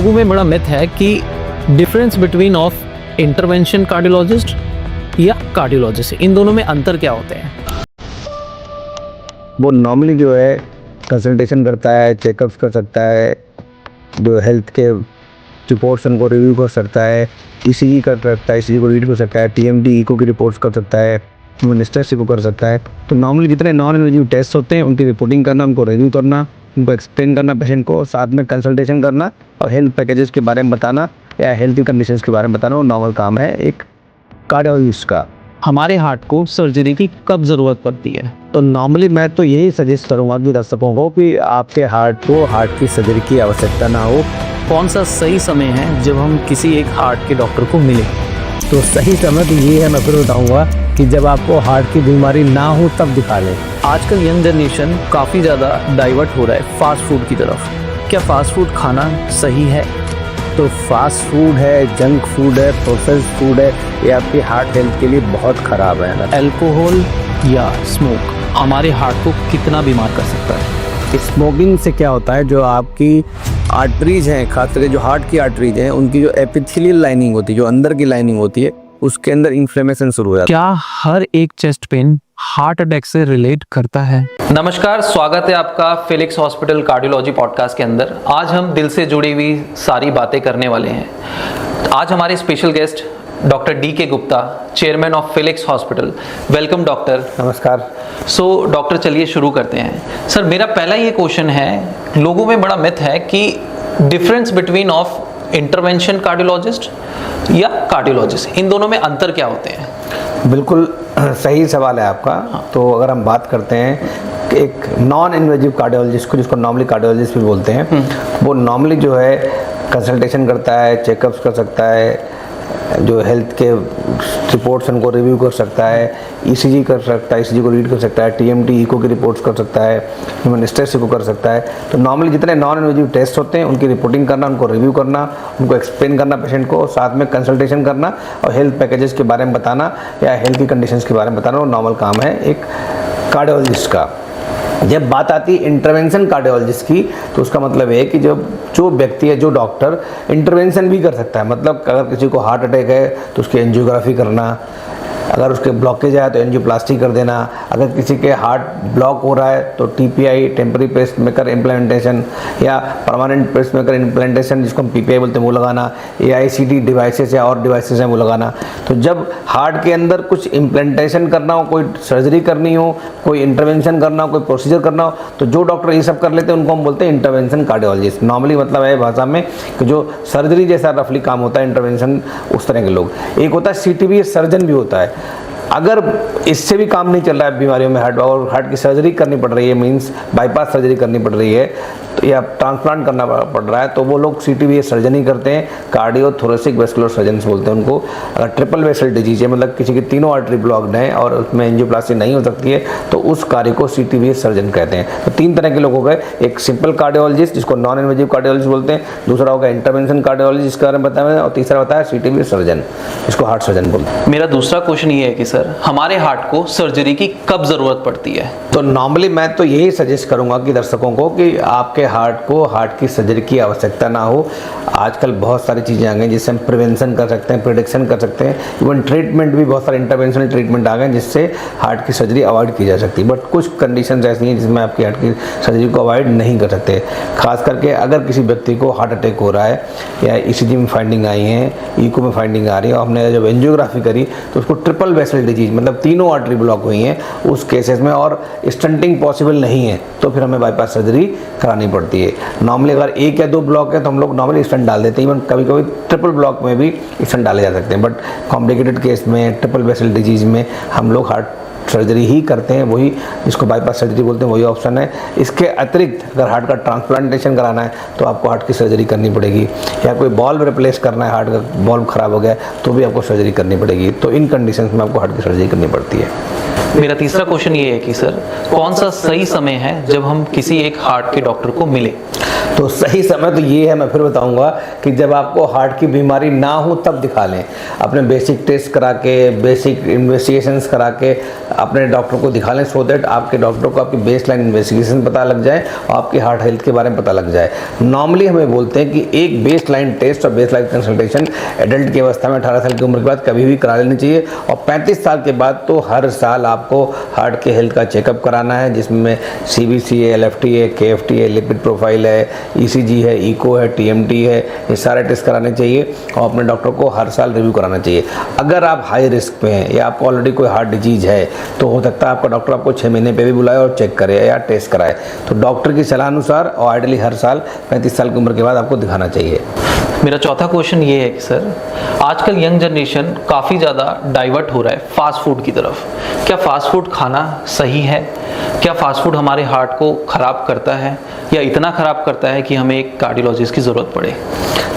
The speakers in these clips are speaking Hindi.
लोगों में बड़ा मिथ है कि difference between of intervention cardiologist या कार्डियोलॉजिस्ट, इन दोनों में अंतर क्या होते हैं? वो नॉर्मली जो है कंसल्टेशन करता है, चेकअप्स कर सकता है, जो हेल्थ के रिपोर्ट्स उनको रिव्यू कर सकता है, ईसीजी कर सकता है, ईसीजी को रीड कर सकता है, टीएमटी इको की रिपोर्ट्स कर सकता है, ह्यूमन स्ट्रेस को कर सकता है। तो नॉर्मली जितने नॉन इन्वेजिव टेस्ट होते हैं उनकी रिपोर्टिंग करना, उनको रिव्यू करना, उनको एक्सप्लेन करना पेशेंट को, साथ में कंसल्टेशन करना और हेल्थ पैकेजेस के बारे में बताना या हेल्थ कंडीशंस के बारे में बताना, वो नॉर्मल काम है एक कार्डियोलॉजिस्ट का। हमारे हार्ट को सर्जरी की कब ज़रूरत पड़ती है? तो नॉर्मली मैं तो यही सजेस्ट करूँगा कि दर्शकों को कि आपके हार्ट को हार्ट की सर्जरी की आवश्यकता ना हो। कौन सा सही समय है जब हम किसी एक हार्ट के डॉक्टर को मिलें? तो सही समय तो ये है, मैं फिर बताऊँगा कि जब आपको हार्ट की बीमारी ना हो तब दिखा लें। आजकल यंग जनरेशन काफ़ी ज़्यादा डाइवर्ट हो रहा है फास्ट फूड की तरफ। क्या फास्ट फूड खाना सही है? तो फास्ट फूड है, जंक फूड है, प्रोसेस्ड फूड है, ये आपकी हार्ट हेल्थ के लिए बहुत ख़राब है। अल्कोहल या स्मोक हमारे हार्ट को कितना बीमार कर सकता है? स्मोकिंग से क्या होता है, जो आपकी आर्टरीज हैं, खास करके जो हार्ट की आर्टरीज हैं, उनकी जो एपिथेलियल लाइनिंग होती है, जो अंदर की लाइनिंग होती है, उसके अंदर इन्फ्लेमेशन शुरू हो जाता है। क्या हर एक चेस्ट पेन हार्ट अटैक से रिलेट करता है? नमस्कार, स्वागत है आपका फिलिक्स हॉस्पिटल कार्डियोलॉजी पॉडकास्ट के अंदर। आज हम दिल से जुड़ी हुई सारी बातें करने वाले हैं। आज हमारे special guest doctor D K. Gupta, chairman of Felix hospital. Welcome doctor. नमस्कार। सो डॉक्टर, चलिए शुरू करते हैं। सर, मेरा पहला ये क्वेश्चन है, लोगों में बड़ा मिथ है कि difference between of intervention cardiologist या कार्डियोलॉजिस्ट, इन दोनों में अंतर क्या होते हैं? बिल्कुल सही सवाल है आपका। तो अगर हम बात करते हैं कि एक नॉन इन्वेजिव कार्डियोलॉजिस्ट को, जिसको नॉर्मली कार्डियोलॉजिस्ट भी बोलते हैं, वो नॉर्मली जो है कंसल्टेशन करता है, चेकअप्स कर सकता है, जो हेल्थ के रिपोर्ट्स उनको रिव्यू कर सकता है, ईसीजी कर सकता है, ईसीजी को रीड कर सकता है, टीएमटी इको की रिपोर्ट्स कर सकता है, ह्यूमन स्ट्रेस को कर सकता है। तो नॉर्मली जितने नॉन इन्वेजिव टेस्ट होते हैं उनकी रिपोर्टिंग करना, उनको रिव्यू करना, उनको एक्सप्लेन करना पेशेंट को, साथ में कंसल्टेशन करना और हेल्थ पैकेजेस के बारे में बताना या हेल्थ की कंडीशंस के बारे में बताना, वो नॉर्मल काम है एक कार्डियोलॉजिस्ट का। जब बात आती है इंटरवेंशन कार्डियोलॉजिस्ट की, तो उसका मतलब है कि जो व्यक्ति है, जो डॉक्टर इंटरवेंशन भी कर सकता है। मतलब अगर किसी को हार्ट अटैक है तो उसकी एंजियोग्राफी करना, अगर उसके ब्लॉकेज आया तो एंजियोप्लास्टी कर देना, अगर किसी के हार्ट ब्लॉक हो रहा है तो टीपीआई, टेम्पररी पेसमेकर इम्प्लांटेशन, या परमानेंट पेसमेकर इम्प्लांटेशन जिसको हम पीपीआई बोलते हैं वो लगाना, एआईसीटी डिवाइसेस या और डिवाइसेस हैं वो लगाना। तो जब हार्ट के अंदर कुछ इम्प्लांटेशन करना हो, कोई सर्जरी करनी हो, कोई इंटरवेंशन करना हो, कोई प्रोसीजर करना हो, तो जो डॉक्टर ये सब कर लेते हैं उनको हम बोलते हैं इंटरवेंशन कार्डियोलॉजिस्ट। नॉर्मली मतलब है भाषा में कि जो सर्जरी जैसा रफली काम होता है, इंटरवेंशन उस तरह के लोग। एक होता है सीटीबी सर्जन भी होता है। अगर इससे भी काम नहीं चल रहा है बीमारियों में, हार्ट की सर्जरी करनी पड़ रही है, मींस बाईपास सर्जरी करनी पड़ रही है, तो या ट्रांसप्लांट करना पड़ रहा है, तो वो लोग सीटीबी सर्जन ही करते हैं। कार्डियो थोरेसिक वेस्कुलर सर्जन बोलते हैं उनको। अगर ट्रिपल वेसल डिजीज है, मतलब किसी की तीनों आर्टरी ब्लॉक्ड हैं और उसमें एंजियोप्लास्टी नहीं हो सकती है, तो उस कार्य को सीटीबी सर्जन कहते हैं। तो तीन तरह के लोग हो गए, एक सिंपल कार्डियोलॉजिस्ट जिसको नॉन इन्वेजिव कार्डियोलॉजिस्ट बोलते हैं, दूसरा होगा इंटरवेंशन कार्डियोलॉजिस्ट जिसके बारे में बताया, और तीसरा होता है सीटीबी सर्जन जिसको हार्ट सर्जन बोलते हैं। मेरा दूसरा क्वेश्चन ये है कि सर, हमारे हार्ट को सर्जरी की कब जरूरत पड़ती है? तो नॉर्मली मैं तो यही सजेस्ट करूंगा कि दर्शकों को कि आपके हार्ट को हार्ट की सर्जरी की आवश्यकता ना हो। आजकल बहुत सारी चीज़ें आ गई जिससे हम प्रिवेंशन कर सकते हैं, प्रिडिक्शन कर सकते हैं, इवन ट्रीटमेंट भी बहुत सारे इंटरवेंशनल ट्रीटमेंट आ गए जिससे हार्ट की सर्जरी अवॉइड की जा सकती है। बट कुछ कंडीशंस ऐसी हैं जिसमें आपकी हार्ट की सर्जरी को अवॉइड नहीं कर सकते। खास करके अगर किसी व्यक्ति को हार्ट अटैक हो रहा है या ईसीजी में फाइंडिंग आई है, ईको में फाइंडिंग आ रही है, और हमने जब एंजियोग्राफी करी तो उसको ट्रिपल वेसल डिजीज, मतलब तीनों आर्टरी ब्लॉक हुई हैं उस केसेस में, और स्टंटिंग पॉसिबल नहीं है, तो फिर हमें बाईपास सर्जरी करानी पड़ती है। नॉर्मली अगर एक या दो ब्लॉक है तो हम लोग नॉर्मली स्टंट डाल देते हैं, इवन कभी कभी ट्रिपल ब्लॉक में भी स्टंट डाले जा सकते हैं। बट कॉम्प्लिकेटेड केस में, ट्रिपल वेसल डिजीज में हम लोग हार्ट सर्जरी ही करते हैं, वही जिसको बाईपास सर्जरी बोलते हैं, वही ऑप्शन है। इसके अतिरिक्त अगर हार्ट का ट्रांसप्लांटेशन कराना है तो आपको हार्ट की सर्जरी करनी पड़ेगी, या कोई बॉल्व रिप्लेस करना है, हार्ट का बॉल्व खराब हो गया तो भी आपको सर्जरी करनी पड़ेगी। तो इन कंडीशंस में आपको हार्ट की सर्जरी करनी पड़ती है। मेरा तीसरा क्वेश्चन ये है कि सर, कौन सा सही समय है जब हम किसी एक हार्ट के डॉक्टर को मिले? तो सही समय तो ये है, मैं फिर बताऊंगा कि जब आपको हार्ट की बीमारी ना हो तब दिखा लें। अपने बेसिक टेस्ट करा के, बेसिक इन्वेस्टिगेशंस करा के, अपने डॉक्टर को दिखा लें, सो दैट आपके डॉक्टर को आपकी बेस लाइन इन्वेस्टिगेशन पता लग जाए और आपकी हार्ट हेल्थ के बारे में पता लग जाए। नॉर्मली हमें बोलते हैं कि एक बेस लाइन टेस्ट और बेस लाइन कंसल्टेशन एडल्ट की अवस्था में 18 साल की उम्र के बाद कभी भी करा लेनी चाहिए, और 35 साल के बाद तो हर साल आपको हार्ट के हेल्थ का चेकअप कराना है, जिसमें CBC है, LFT है, KFT है, लिपिड प्रोफाइल है, ECG है, इको है, TMT है, ये सारे टेस्ट कराने चाहिए और अपने डॉक्टर को हर साल रिव्यू कराना चाहिए। अगर आप हाई रिस्क पे हैं या आपको ऑलरेडी कोई हार्ट डिजीज है तो हो सकता है आपका डॉक्टर आपको 6 महीने पे भी बुलाए और चेक करे या टेस्ट कराए। तो डॉक्टर की सलाह अनुसार और आइडियली हर साल 35 साल की उम्र के बाद आपको दिखाना चाहिए। मेरा चौथा क्वेश्चन ये है कि सर, आजकल यंग जनरेशन काफ़ी ज़्यादा डाइवर्ट हो रहा है फास्ट फूड की तरफ। क्या फास्ट फूड खाना सही है? क्या फास्ट फूड हमारे हार्ट को ख़राब करता है या इतना ख़राब करता है कि हमें एक कार्डियोलॉजिस्ट की ज़रूरत पड़े?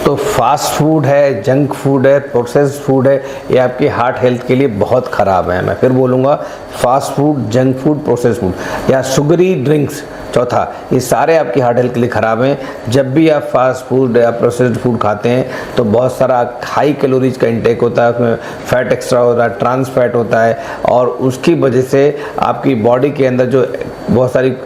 तो फास्ट फूड है, जंक फूड है, प्रोसेस्ड फूड है, ये आपकी हार्ट हेल्थ के लिए बहुत ख़राब है। मैं फिर बोलूँगा, fast food, junk food, processed food या शुगरी ड्रिंक्स, चौथा, ये सारे आपकी हार्ट हेल्थ के लिए ख़राब हैं। जब भी आप फास्ट फूड या प्रोसेस्ड फूड खाते हैं तो बहुत सारा हाई कैलोरीज का इंटेक होता है, उसमें फैट एक्स्ट्रा होता है, ट्रांस फैट होता है, और उसकी वजह से आपकी बॉडी के अंदर जो बहुत सारी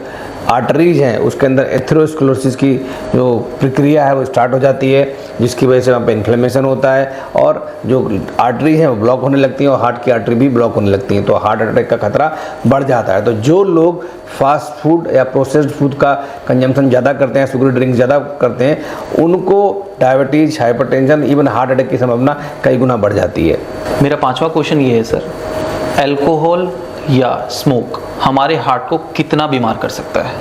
आर्टरीज हैं उसके अंदर एथेरोस्क्लेरोसिस की जो प्रक्रिया है वो स्टार्ट हो जाती है, जिसकी वजह से वहाँ पे इन्फ्लेमेशन होता है और जो आर्टरीज हैं वो ब्लॉक होने लगती हैं और हार्ट की आर्टरी भी ब्लॉक होने लगती हैं, तो हार्ट अटैक का खतरा बढ़ जाता है। तो जो लोग फास्ट फूड या प्रोसेस्ड फूड का कंजम्पशन ज़्यादा करते हैं, शुगर ड्रिंक्स ज़्यादा करते हैं, उनको diabetes, hypertension, even heart attack की संभावना कई गुना बढ़ जाती है। मेरा पांचवा क्वेश्चन ये है सर, अल्कोहल या स्मोक हमारे हार्ट को कितना बीमार कर सकता है?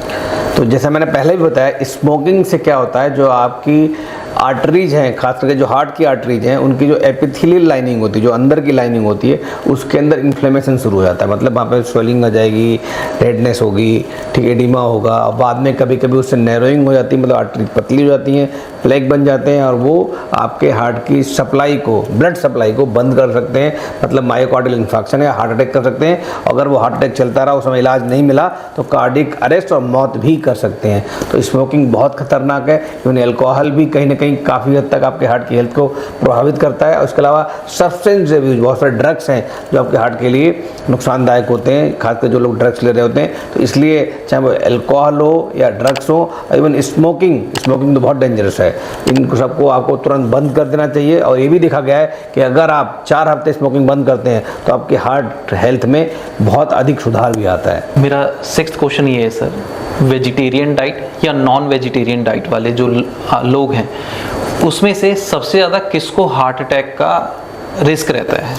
तो जैसा मैंने पहले भी बताया, स्मोकिंग से क्या होता है, जो आपकी आर्टरीज हैं, खास करके जो हार्ट की आर्टरीज हैं, उनकी जो एपिथेलियल लाइनिंग होती है, जो अंदर की लाइनिंग होती है, उसके अंदर इन्फ्लेमेशन शुरू हो जाता है। मतलब वहाँ पे स्वेलिंग आ जाएगी, रेडनेस होगी, ठीक, एडिमा होगा, और बाद में कभी कभी उससे नैरोइंग हो जाती है, मतलब आर्टरी पतली हो जाती हैं, प्लेग बन जाते हैं, और वो आपके हार्ट की सप्लाई को, ब्लड सप्लाई को बंद कर सकते हैं, मतलब मायोकार्डियल इन्फेक्शन या हार्ट अटैक कर सकते हैं। अगर वो हार्ट अटैक चलता रहा, उस समय इलाज नहीं मिला तो कार्डियक अरेस्ट और मौत भी कर सकते हैं। तो स्मोकिंग बहुत खतरनाक है। इवन अल्कोहल भी कहीं ना कहीं काफ़ी हद तक आपके हार्ट की हेल्थ को प्रभावित करता है। और इसके अलावा सब्सटेंस अब्यूज, बहुत सारे ड्रग्स हैं जो आपके हार्ट के लिए नुकसानदायक होते हैं, खासकर जो लोग ड्रग्स ले रहे होते हैं। तो इसलिए चाहे वो अल्कोहल हो या ड्रग्स हो, इवन स्मोकिंग तो बहुत डेंजरस है। इनको सबको आपको तुरंत बंद कर देना चाहिए। और ये भी देखा गया है कि अगर आप 4 हफ्ते स्मोकिंग बंद करते हैं तो आपके हार्ट हेल्थ में बहुत अधिक सुधार भी आता है। मेरा 6th क्वेश्चन ये है सर, वेजिटेरियन डाइट या नॉन वेजिटेरियन डाइट वाले जो लोग हैं, उसमें से सबसे ज़्यादा किसको हार्ट अटैक का रिस्क रहता है?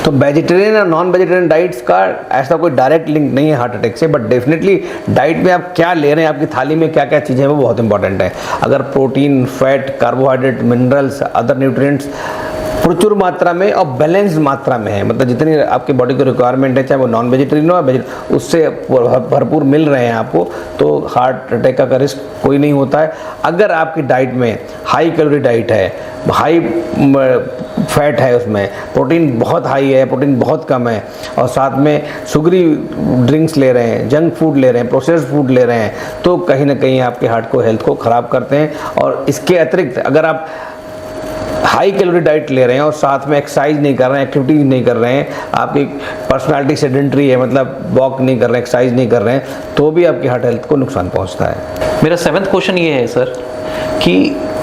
तो वेजिटेरियन और नॉन वेजिटेरियन डाइट्स का ऐसा कोई डायरेक्ट लिंक नहीं है हार्ट अटैक से, बट डेफिनेटली डाइट में आप क्या ले रहे हैं, आपकी थाली में क्या क्या चीज़ें हैं, वो बहुत इंपॉर्टेंट है। अगर protein, fat, carbohydrate, minerals, other nutrients प्रचुर मात्रा में और बैलेंस मात्रा में है, मतलब जितनी आपकी बॉडी को रिक्वायरमेंट है, चाहे वो नॉन वेजिटेरियन हो या वेजिटेरियन, उससे भरपूर मिल रहे हैं आपको, तो हार्ट अटैक का रिस्क कोई नहीं होता है। अगर आपकी डाइट में हाई कैलोरी डाइट है, हाई फैट है, उसमें प्रोटीन बहुत हाई है, प्रोटीन बहुत कम है, और साथ में शुगरी ड्रिंक्स ले रहे हैं, जंक फूड ले रहे हैं, प्रोसेस्ड फूड ले रहे हैं, तो कहीं ना कहीं आपके हार्ट को, हेल्थ को ख़राब करते हैं। और इसके अतिरिक्त अगर आप हाई कैलोरी डाइट ले रहे हैं और साथ में एक्सरसाइज नहीं कर रहे हैं, एक्टिविटीज नहीं कर रहे हैं, आपकी पर्सनालिटी सेडेंटरी है, मतलब वॉक नहीं कर रहे हैं, एक्सरसाइज नहीं कर रहे हैं, तो भी आपकी हार्ट हेल्थ को नुकसान पहुंचता है। मेरा 7th क्वेश्चन ये है सर कि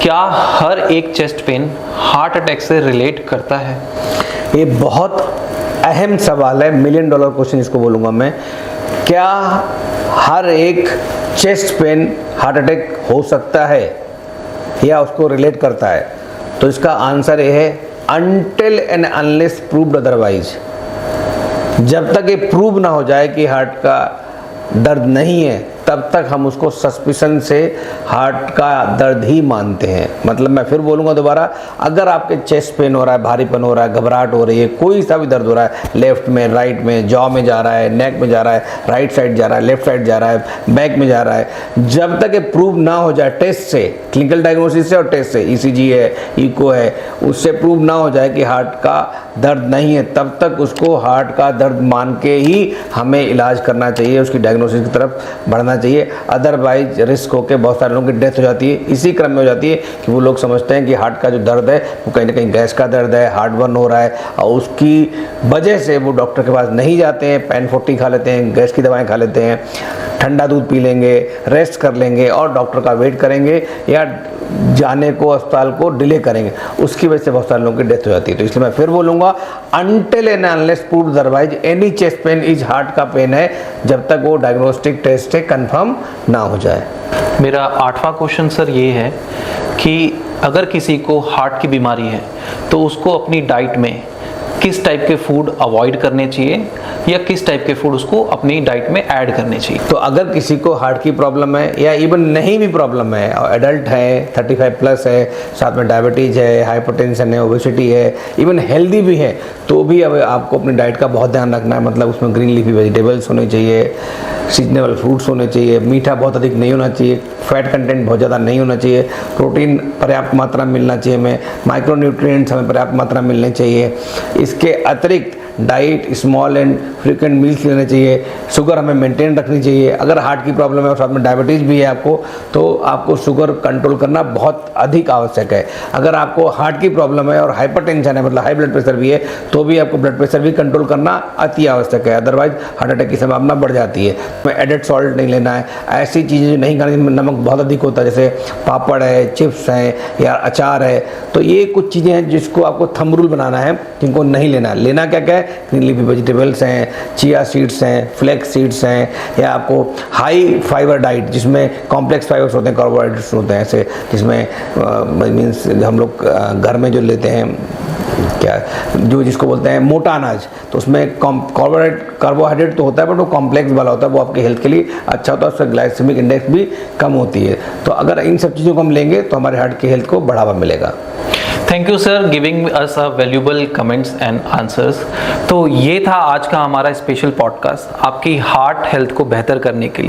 क्या हर एक चेस्ट पेन हार्ट अटैक से रिलेट करता है? ये बहुत अहम सवाल है, $1 मिलियन क्वेश्चन इसको बोलूँगा मैं। क्या हर एक चेस्ट पेन हार्ट अटैक हो सकता है या उसको रिलेट करता है? तो इसका आंसर ये है, until and unless proved otherwise. जब तक ये प्रूव ना हो जाए कि हार्ट का दर्द नहीं है, तब तक हम उसको सस्पिशन से हार्ट का दर्द ही मानते हैं। मतलब मैं फिर बोलूँगा दोबारा, अगर आपके चेस्ट पेन हो रहा है, भारीपन हो रहा है, घबराहट हो रही है, कोई सा भी दर्द हो रहा है, लेफ्ट में, राइट में, जॉ में जा रहा है, नेक में जा रहा है, राइट साइड जा रहा है, लेफ्ट साइड जा रहा है, बैक में जा रहा है, जब तक ये प्रूव ना हो जाए टेस्ट से, क्लिनिकल डायग्नोसिस से और टेस्ट से, ECG है, इको है, उससे प्रूव ना हो जाए कि हार्ट का दर्द नहीं है, तब तक उसको हार्ट का दर्द मान के ही हमें इलाज करना चाहिए, उसकी डायग्नोसिस की तरफ बढ़ना खाना चाहिए, अदरवाइज रिस्क होकर बहुत सारे लोगों की डेथ हो जाती है। इसी क्रम में हो जाती है कि वो लोग समझते हैं कि हार्ट का जो दर्द है वो कहीं ना कहीं गैस का दर्द है, हार्ट बर्न हो रहा है, और उसकी वजह से वो डॉक्टर के पास नहीं जाते हैं, पैन 40 खा लेते हैं, गैस की दवाएं खा लेते हैं, ठंडा दूध पी लेंगे, रेस्ट कर लेंगे और डॉक्टर का वेट करेंगे या जाने को अस्पताल को डिले करेंगे। उसकी वजह से बहुत सारे लोगों की डेथ हो जाती है। तो इसलिए मैं फिर बोलूँगा, until and unless proved otherwise any chest pain is heart का पेन है, जब तक वो डायग्नोस्टिक टेस्ट से कंफर्म ना हो जाए। मेरा 8वां क्वेश्चन सर ये है कि अगर किसी को हार्ट की बीमारी है तो उसको अपनी डाइट में किस टाइप के फूड अवॉइड करने चाहिए या किस टाइप के फूड उसको अपनी डाइट में ऐड करने चाहिए? तो अगर किसी को हार्ट की प्रॉब्लम है या इवन नहीं भी प्रॉब्लम है और एडल्ट है, 35 प्लस है, साथ में डायबिटीज़ है, हाइपरटेंशन है, ओबेसिटी है, इवन हेल्दी भी है, तो भी अब आपको अपनी डाइट का बहुत ध्यान रखना है। मतलब उसमें ग्रीन लीफी वेजिटेबल्स होने चाहिए, सीजनेबल फ्रूट्स होने चाहिए, मीठा बहुत अधिक नहीं होना चाहिए, फैट कंटेंट बहुत ज़्यादा नहीं होना चाहिए, प्रोटीन पर्याप्त मात्रा में मिलना चाहिए, हमें माइक्रो न्यूट्रिएंट्स हमें पर्याप्त मात्रा में मिलने चाहिए। इसके अतिरिक्त diet small and frequent meals लेने चाहिए, शुगर हमें मेंटेन रखनी चाहिए। अगर हार्ट की प्रॉब्लम है और साथ में डायबिटीज़ भी है आपको, तो आपको शुगर कंट्रोल करना बहुत अधिक आवश्यक है। अगर आपको हार्ट की प्रॉब्लम है और हाइपरटेंशन है, मतलब हाई ब्लड प्रेशर भी है, तो भी आपको ब्लड प्रेशर भी कंट्रोल करना अति आवश्यक है, अदरवाइज हार्ट अटैक की संभावना बढ़ जाती है। में एडेड सॉल्ट नहीं लेना है, ऐसी चीज़ें जो नहीं खानी, नमक बहुत अधिक होता है, जैसे पापड़ है, चिप्स हैं या अचार है, तो ये कुछ चीज़ें हैं जिसको आपको थंब रूल बनाना है, जिनको नहीं लेना है। लेना क्या क्या है? ग्रीन लीफी वेजिटेबल्स हैं, चिया सीड्स हैं, फ्लेक्स सीड्स हैं, या आपको हाई फाइबर डाइट जिसमें कॉम्प्लेक्स फाइबर्स होते हैं, कार्बोहाइड्रेट्स होते हैं, ऐसे जिसमें मीन्स हम लोग घर में जो लेते हैं क्या जो जिसको बोलते हैं मोटा अनाज, तो उसमें कार्बोहाइड्रेट तो होता है बट वो कॉम्प्लेक्स वाला होता है, वो आपके हेल्थ के लिए अच्छा होता है, उसका ग्लाइसेमिक इंडेक्स भी कम होती है। तो अगर इन सब चीज़ों को हम लेंगे तो हमारे हार्ट की हेल्थ को बढ़ावा मिलेगा। Thank you sir giving us a valuable comments and answers. तो ये था आज का हमारा स्पेशल पॉडकास्ट आपकी हार्ट हेल्थ को बेहतर करने के लिए।